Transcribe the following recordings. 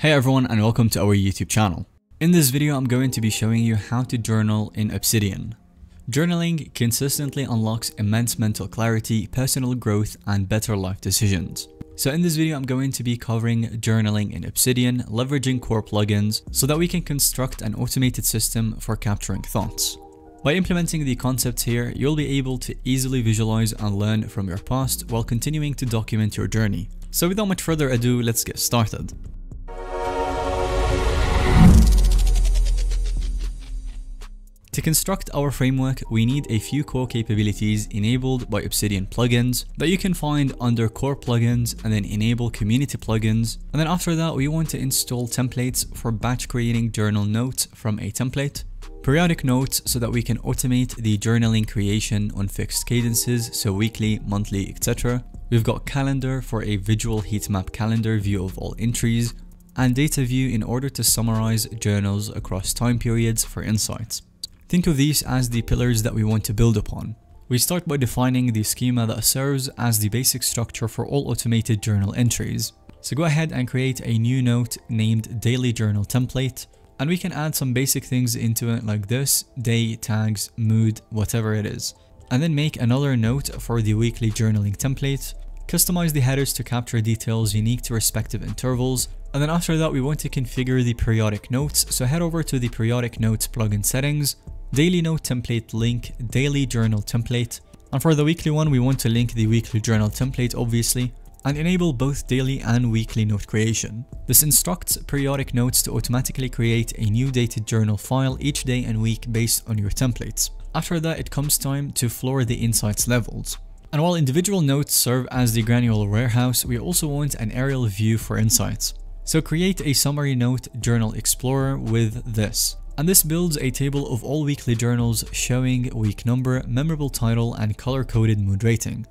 Hey everyone, and welcome to our YouTube channel. In this video, I'm going to be showing you how to journal in Obsidian. Journaling consistently unlocks immense mental clarity, personal growth, and better life decisions. So in this video, I'm going to be covering journaling in Obsidian, leveraging core plugins so that we can construct an automated system for capturing thoughts. By implementing the concepts here, you'll be able to easily visualize and learn from your past while continuing to document your journey. So without much further ado, let's get started. To construct our framework, we need a few core capabilities enabled by Obsidian plugins that you can find under core plugins and then enable community plugins. And then after that, we want to install templates for batch creating journal notes from a template, periodic notes so that we can automate the journaling creation on fixed cadences, so weekly, monthly, etc. We've got calendar for a visual heat map calendar view of all entries, and Dataview in order to summarize journals across time periods for insights. Think of these as the pillars that we want to build upon. We start by defining the schema that serves as the basic structure for all automated journal entries. So go ahead and create a new note named daily journal template, and we can add some basic things into it like this: day, tags, mood, whatever it is. And then make another note for the weekly journaling template. Customize the headers to capture details unique to respective intervals. And then after that, we want to configure the periodic notes. So head over to the periodic notes plugin settings, daily note template link, daily journal template. And for the weekly one, we want to link the weekly journal template obviously, and enable both daily and weekly note creation. This instructs periodic notes to automatically create a new dated journal file each day and week based on your templates. After that, it comes time to floor the insights levels. And while individual notes serve as the granular warehouse, we also want an aerial view for insights. So create a summary note journal explorer with this. And this builds a table of all weekly journals showing week number, memorable title, and color-coded mood rating.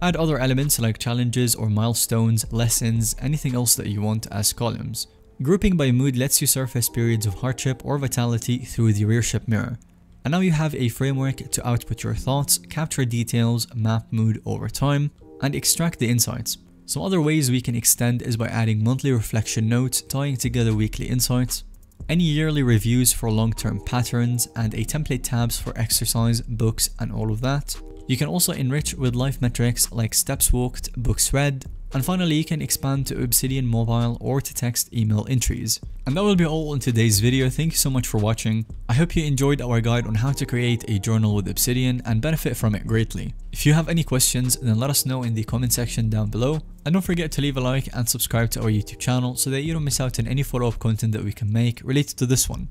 Add other elements like challenges or milestones, lessons, anything else that you want as columns. Grouping by mood lets you surface periods of hardship or vitality through the rearship mirror. And now you have a framework to output your thoughts, capture details, map mood over time, and extract the insights. Some other ways we can extend is by adding monthly reflection notes, tying together weekly insights, any yearly reviews for long-term patterns, and a template tabs for exercise, books, and all of that. You can also enrich with life metrics like steps walked, books read, and finally you can expand to Obsidian mobile or to text email entries. And that will be all in today's video. Thank you so much for watching. I hope you enjoyed our guide on how to create a journal with Obsidian and benefit from it greatly. If you have any questions, then let us know in the comment section down below. And don't forget to leave a like and subscribe to our YouTube channel so that you don't miss out on any follow-up content that we can make related to this one.